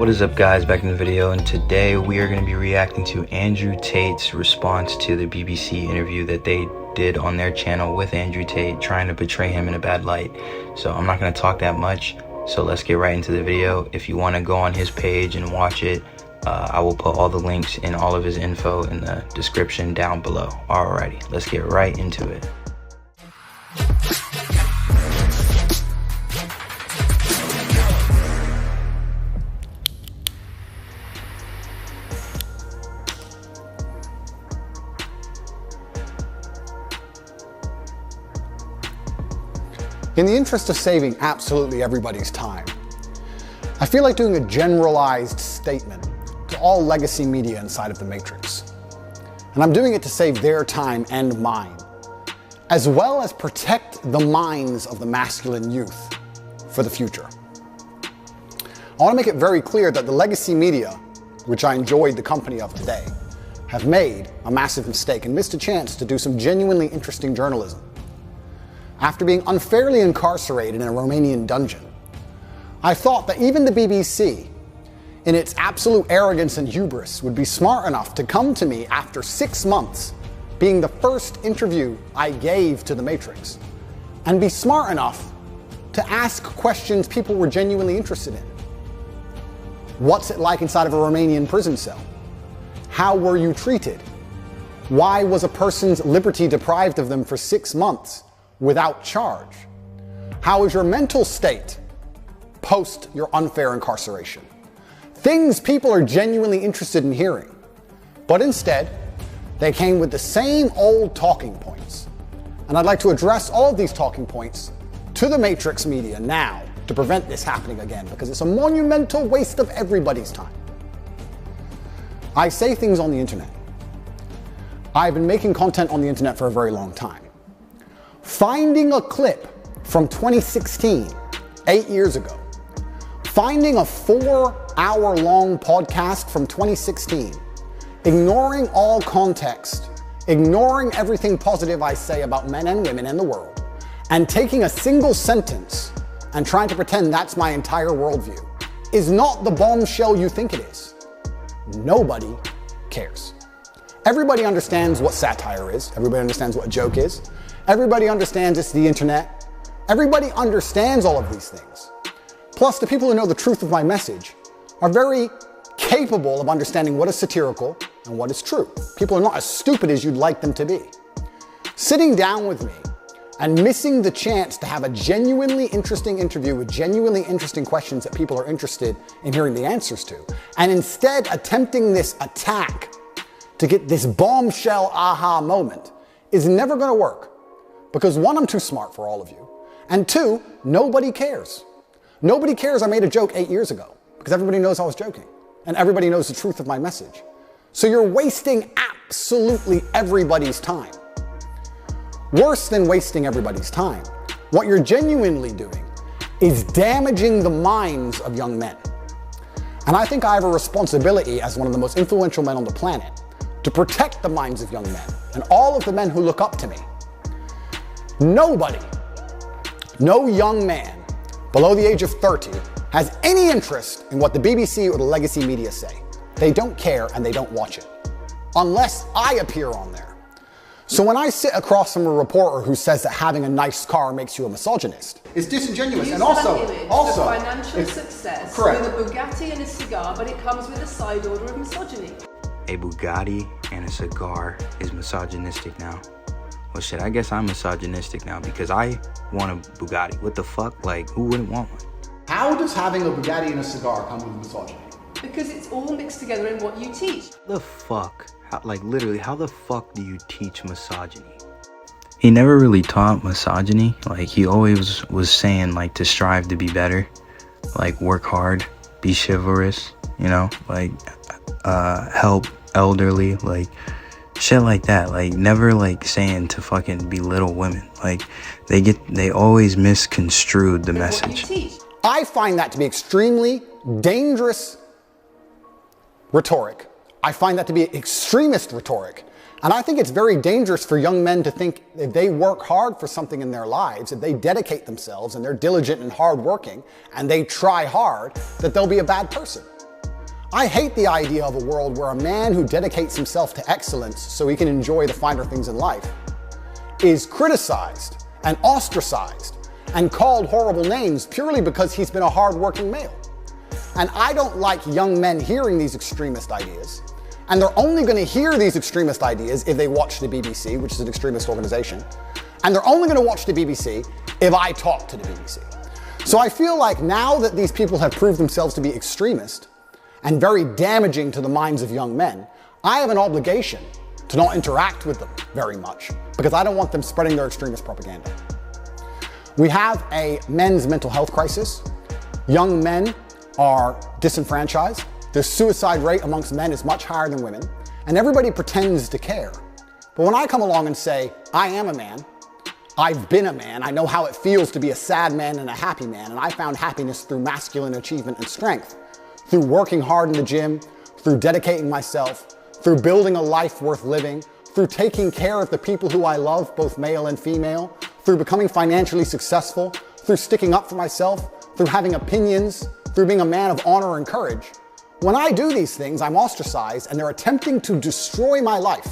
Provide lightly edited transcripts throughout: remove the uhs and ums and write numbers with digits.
What is up, guys? Back in the video, and today we are going to be reacting to Andrew Tate's response to the BBC interview that they did on their channel with Andrew Tate, trying to portray him in a bad light. So I'm not going to talk that much, so let's get right into the video. If you want to go on his page and watch it, I will put all the links and all of his info in the description down below. Alrighty, let's get right into it. In the interest of saving absolutely everybody's time, I feel like doing a generalized statement to all legacy media inside of the Matrix. And I'm doing it to save their time and mine, as well as protect the minds of the masculine youth for the future. I want to make it very clear that the legacy media, which I enjoyed the company of today, have made a massive mistake and missed a chance to do some genuinely interesting journalism. After being unfairly incarcerated in a Romanian dungeon, I thought that even the BBC, in its absolute arrogance and hubris, would be smart enough to come to me after 6 months, being the first interview I gave to the Matrix, and be smart enough to ask questions people were genuinely interested in. What's it like inside of a Romanian prison cell? How were you treated? Why was a person's liberty deprived of them for 6 months? Without charge? How is your mental state post your unfair incarceration? Things people are genuinely interested in hearing. But instead, they came with the same old talking points. And I'd like to address all of these talking points to the Matrix media now to prevent this happening again, because it's a monumental waste of everybody's time. I say things on the internet. I've been making content on the internet for a very long time. Finding a clip from 2016, 8 years ago, finding a 4-hour-long podcast from 2016, ignoring all context, ignoring everything positive I say about men and women and the world, and taking a single sentence and trying to pretend that's my entire worldview is not the bombshell you think it is. Nobody cares. Everybody understands what satire is. Everybody understands what a joke is. Everybody understands it's the internet. Everybody understands all of these things. Plus, the people who know the truth of my message are very capable of understanding what is satirical and what is true. People are not as stupid as you'd like them to be. Sitting down with me and missing the chance to have a genuinely interesting interview with genuinely interesting questions that people are interested in hearing the answers to, and instead attempting this attack to get this bombshell aha moment is never going to work. Because one, I'm too smart for all of you. And two, nobody cares. Nobody cares I made a joke 8 years ago, because everybody knows I was joking. And everybody knows the truth of my message. So you're wasting absolutely everybody's time. Worse than wasting everybody's time, what you're genuinely doing is damaging the minds of young men. And I think I have a responsibility as one of the most influential men on the planet to protect the minds of young men and all of the men who look up to me. Nobody, no young man below the age of 30 has any interest in what the BBC or the legacy media say. They don't care and they don't watch it, unless I appear on there. So when I sit across from a reporter who says that having a nice car makes you a misogynist, it's disingenuous. And also financial success correct. With a Bugatti and a cigar, but it comes with a side order of misogyny. A Bugatti and a cigar is misogynistic now. Well, shit, I guess I'm misogynistic now because I want a Bugatti. What the fuck? Like, who wouldn't want one? How does having a Bugatti and a cigar come with misogyny? Because it's all mixed together in what you teach. The fuck? Literally, how the fuck do you teach misogyny? He never really taught misogyny. Like, he always was saying, like, to strive to be better. Like, work hard, be chivalrous, you know? Like, help elderly, like, shit like that. Like, never like saying to fucking belittle women. Like, they always misconstrued the message. I find that to be extremely dangerous rhetoric. I find that to be extremist rhetoric. And I think it's very dangerous for young men to think if they work hard for something in their lives, if they dedicate themselves and they're diligent and hardworking and they try hard, that they'll be a bad person. I hate the idea of a world where a man who dedicates himself to excellence so he can enjoy the finer things in life is criticized and ostracized and called horrible names purely because he's been a hard-working male. And I don't like young men hearing these extremist ideas. And they're only going to hear these extremist ideas if they watch the BBC, which is an extremist organization. And they're only going to watch the BBC if I talk to the BBC. So I feel like now that these people have proved themselves to be extremist and very damaging to the minds of young men, I have an obligation to not interact with them very much because I don't want them spreading their extremist propaganda. We have a men's mental health crisis. Young men are disenfranchised. The suicide rate amongst men is much higher than women, and everybody pretends to care. But when I come along and say, I am a man, I've been a man, I know how it feels to be a sad man and a happy man, and I found happiness through masculine achievement and strength, through working hard in the gym, through dedicating myself, through building a life worth living, through taking care of the people who I love, both male and female, through becoming financially successful, through sticking up for myself, through having opinions, through being a man of honor and courage. When I do these things, I'm ostracized and they're attempting to destroy my life.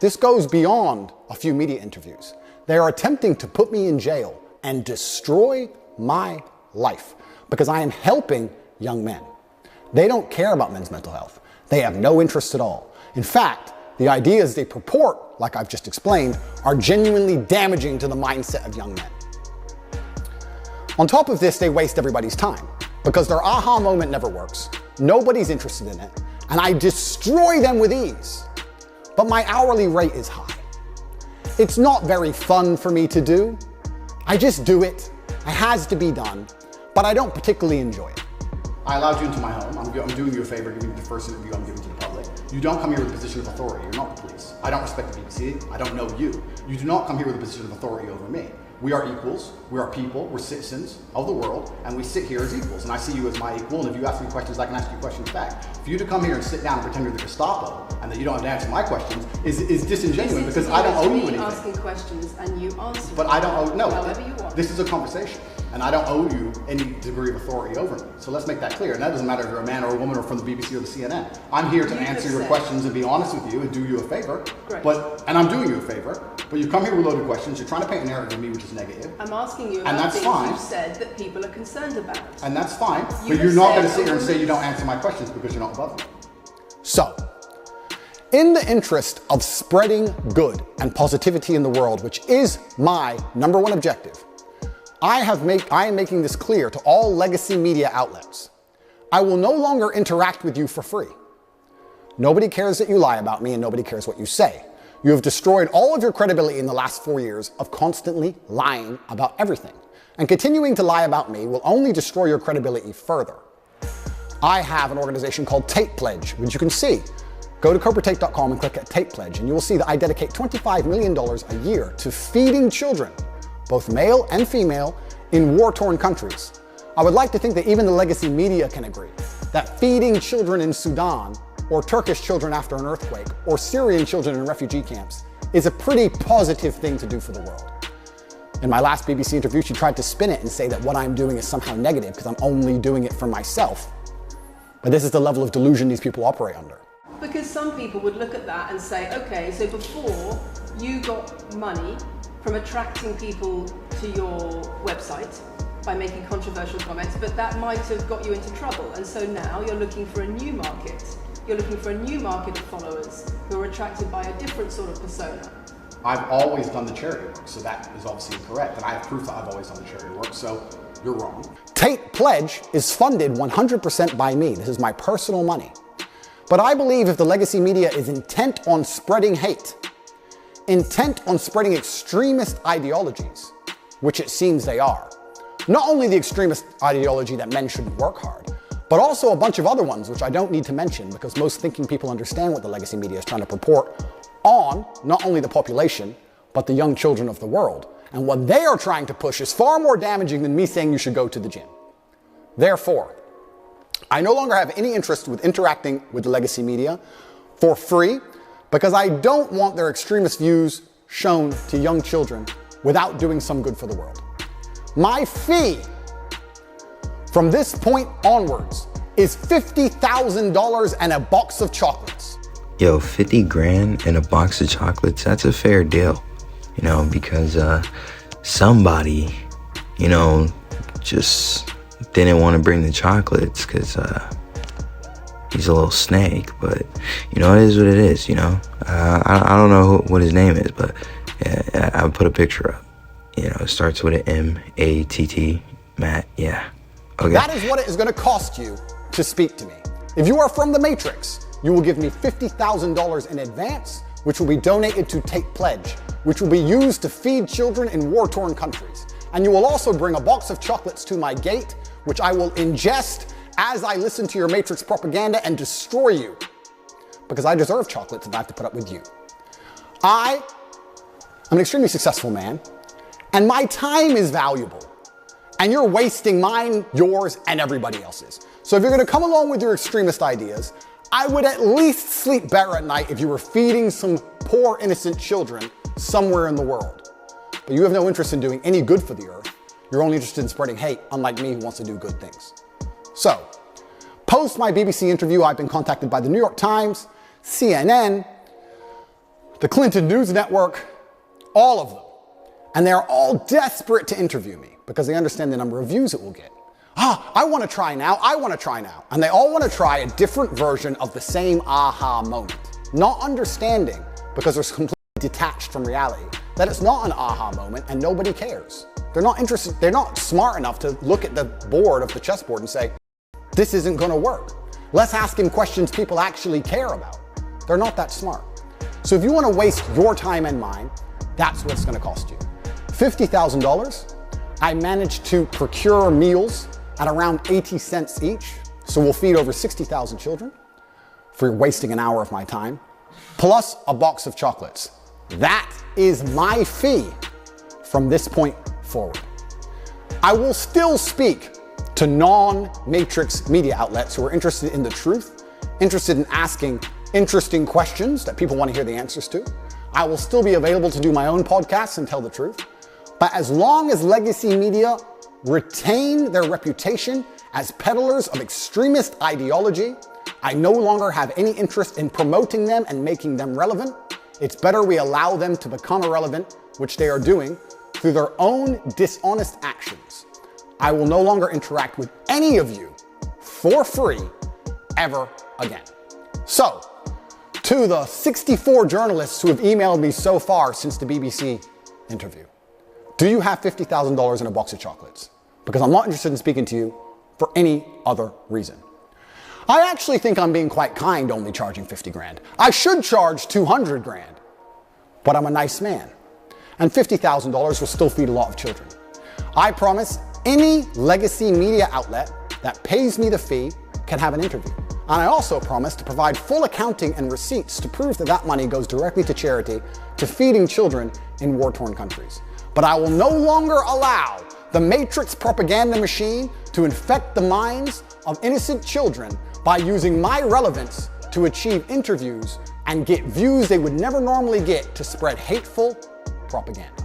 This goes beyond a few media interviews. They are attempting to put me in jail and destroy my life because I am helping young men. They don't care about men's mental health. They have no interest at all. In fact, the ideas they purport, like I've just explained, are genuinely damaging to the mindset of young men. On top of this, they waste everybody's time because their aha moment never works. Nobody's interested in it, and I destroy them with ease. But my hourly rate is high. It's not very fun for me to do. I just do it. It has to be done, but I don't particularly enjoy it. I allowed you into my home. I'm doing you a favor, giving you the first interview I'm giving to the public. You don't come here with a position of authority. You're not the police. I don't respect the BBC. I don't know you. You do not come here with a position of authority over me. We are equals, we are people, we're citizens of the world, and we sit here as equals. And I see you as my equal, and if you ask me questions, I can ask you questions back. For you to come here and sit down and pretend you're the Gestapo, and that you don't have to answer my questions, is disingenuous because I don't owe you anything. Asking questions and you answer. But I don't owe, no, however you want. This is a conversation, and I don't owe you any degree of authority over me. So let's make that clear, and that doesn't matter if you're a man or a woman or from the BBC or the CNN. I'm here to answer your questions and be honest with you and do you a favor. Great. And I'm doing you a favor, but you come here with loaded questions, you're trying to paint a narrative of me which is negative. I'm asking you And about that's things fine. you've said that people are concerned about. And that's fine, You but you're have not going to said sit here and a say you don't woman's- answer my questions because you're not above me. So, in the interest of spreading good and positivity in the world, which is my number one objective, I am making this clear to all legacy media outlets. I will no longer interact with you for free. Nobody cares that you lie about me and nobody cares what you say. You have destroyed all of your credibility in the last 4 years of constantly lying about everything. And continuing to lie about me will only destroy your credibility further. I have an organization called Tate Pledge, which you can see. Go to CobraTate.com and click at Tate Pledge, and you will see that I dedicate $25 million a year to feeding children, both male and female, in war-torn countries. I would like to think that even the legacy media can agree that feeding children in Sudan, or Turkish children after an earthquake, or Syrian children in refugee camps is a pretty positive thing to do for the world. In my last BBC interview, she tried to spin it and say that what I'm doing is somehow negative because I'm only doing it for myself. But this is the level of delusion these people operate under. Because some people would look at that and say, okay, so before you got money from attracting people to your website by making controversial comments, but that might have got you into trouble. And so now you're looking for a new market. You're looking for a new market of followers who are attracted by a different sort of persona. I've always done the charity work, so that is obviously incorrect, and I have proof that I've always done the charity work, so you're wrong. Tate Pledge is funded 100% by me. This is my personal money. But I believe if the legacy media is intent on spreading hate, intent on spreading extremist ideologies, which it seems they are, not only the extremist ideology that men shouldn't work hard, but also a bunch of other ones, which I don't need to mention because most thinking people understand what the legacy media is trying to purport on not only the population, but the young children of the world. And what they are trying to push is far more damaging than me saying you should go to the gym. Therefore, I no longer have any interest with interacting with the legacy media for free because I don't want their extremist views shown to young children without doing some good for the world. My fee from this point onwards is $50,000 and a box of chocolates. Yo, 50 grand and a box of chocolates, that's a fair deal, you know, because somebody, you know, just didn't want to bring the chocolates because he's a little snake. But, you know, it is what it is, you know. I don't know what his name is, but yeah, I'll put a picture up. You know, it starts with an M-A-T-T, Matt, yeah. Okay. That is what it is going to cost you to speak to me. If you are from the Matrix, you will give me $50,000 in advance, which will be donated to Tate Pledge, which will be used to feed children in war-torn countries. And you will also bring a box of chocolates to my gate, which I will ingest as I listen to your Matrix propaganda and destroy you. Because I deserve chocolates if I have to put up with you. I am an extremely successful man, and my time is valuable. And you're wasting mine, yours, and everybody else's. So if you're gonna come along with your extremist ideas, I would at least sleep better at night if you were feeding some poor innocent children somewhere in the world. But you have no interest in doing any good for the earth. You're only interested in spreading hate, unlike me who wants to do good things. So, post my BBC interview, I've been contacted by the New York Times, CNN, the Clinton News Network, all of them. And they're all desperate to interview me because they understand the number of views it will get. I want to try now, I want to try now. And they all want to try a different version of the same aha moment. Not understanding, because they're completely detached from reality, that it's not an aha moment and nobody cares. They're not interested, they're not smart enough to look at the board of the chessboard and say, this isn't going to work. Let's ask him questions people actually care about. They're not that smart. So if you want to waste your time and mine, that's what it's going to cost you. $50,000, I managed to procure meals at around 80 cents each, so we'll feed over 60,000 children for wasting an hour of my time, plus a box of chocolates. That is my fee from this point forward. I will still speak to non-Matrix media outlets who are interested in the truth, interested in asking interesting questions that people want to hear the answers to. I will still be available to do my own podcasts and tell the truth. But as long as legacy media retain their reputation as peddlers of extremist ideology, I no longer have any interest in promoting them and making them relevant. It's better we allow them to become irrelevant, which they are doing, through their own dishonest actions. I will no longer interact with any of you for free ever again. So, to the 64 journalists who have emailed me so far since the BBC interview, do you have $50,000 in a box of chocolates? Because I'm not interested in speaking to you for any other reason. I actually think I'm being quite kind only charging 50 grand. I should charge 200 grand, but I'm a nice man. And $50,000 will still feed a lot of children. I promise any legacy media outlet that pays me the fee can have an interview. And I also promise to provide full accounting and receipts to prove that that money goes directly to charity, to feeding children in war-torn countries. But I will no longer allow the Matrix propaganda machine to infect the minds of innocent children by using my relevance to achieve interviews and get views they would never normally get to spread hateful propaganda.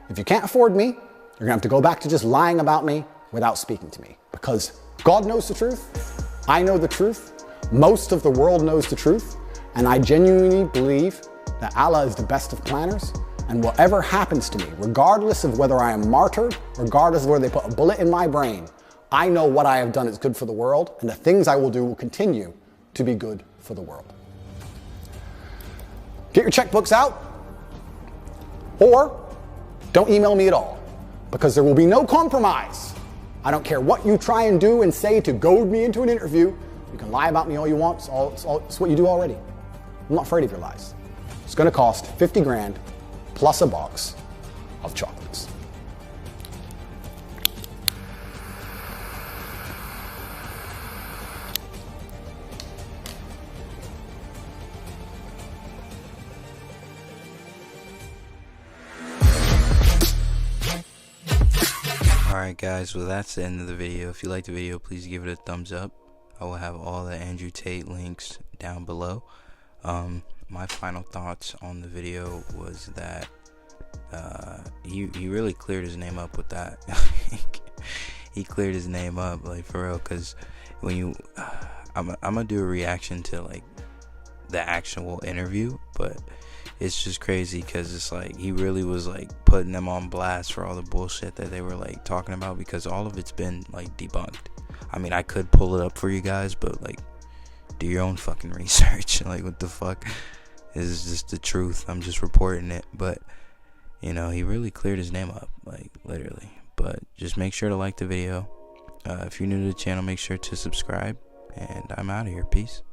If you can't afford me, you're gonna have to go back to just lying about me without speaking to me. Because God knows the truth, I know the truth, most of the world knows the truth, and I genuinely believe that Allah is the best of planners, and whatever happens to me, regardless of whether I am martyred, regardless of whether they put a bullet in my brain, I know what I have done is good for the world, and the things I will do will continue to be good for the world. Get your checkbooks out, or don't email me at all, because there will be no compromise. I don't care what you try and do and say to goad me into an interview. You can lie about me all you want. It's what you do already. I'm not afraid of your lies. It's going to cost 50 grand plus a box of chocolates. Alright guys, well that's the end of the video. If you liked the video, please give it a thumbs up. I will have all the Andrew Tate links down below. My final thoughts on the video was that he really cleared his name up with that. He cleared his name up, like, for real, because when you, I'm gonna do a reaction to like the actual interview, but it's just crazy because it's like he really was like putting them on blast for all the bullshit that they were like talking about, because all of it's been like debunked. I mean, I could pull it up for you guys, but like, do your own fucking research. Like, what the fuck? This is just the truth. I'm just reporting it. But you know, he really cleared his name up, like literally. But just make sure to like the video. If you're new to the channel, make sure to subscribe, and I'm out of here. Peace.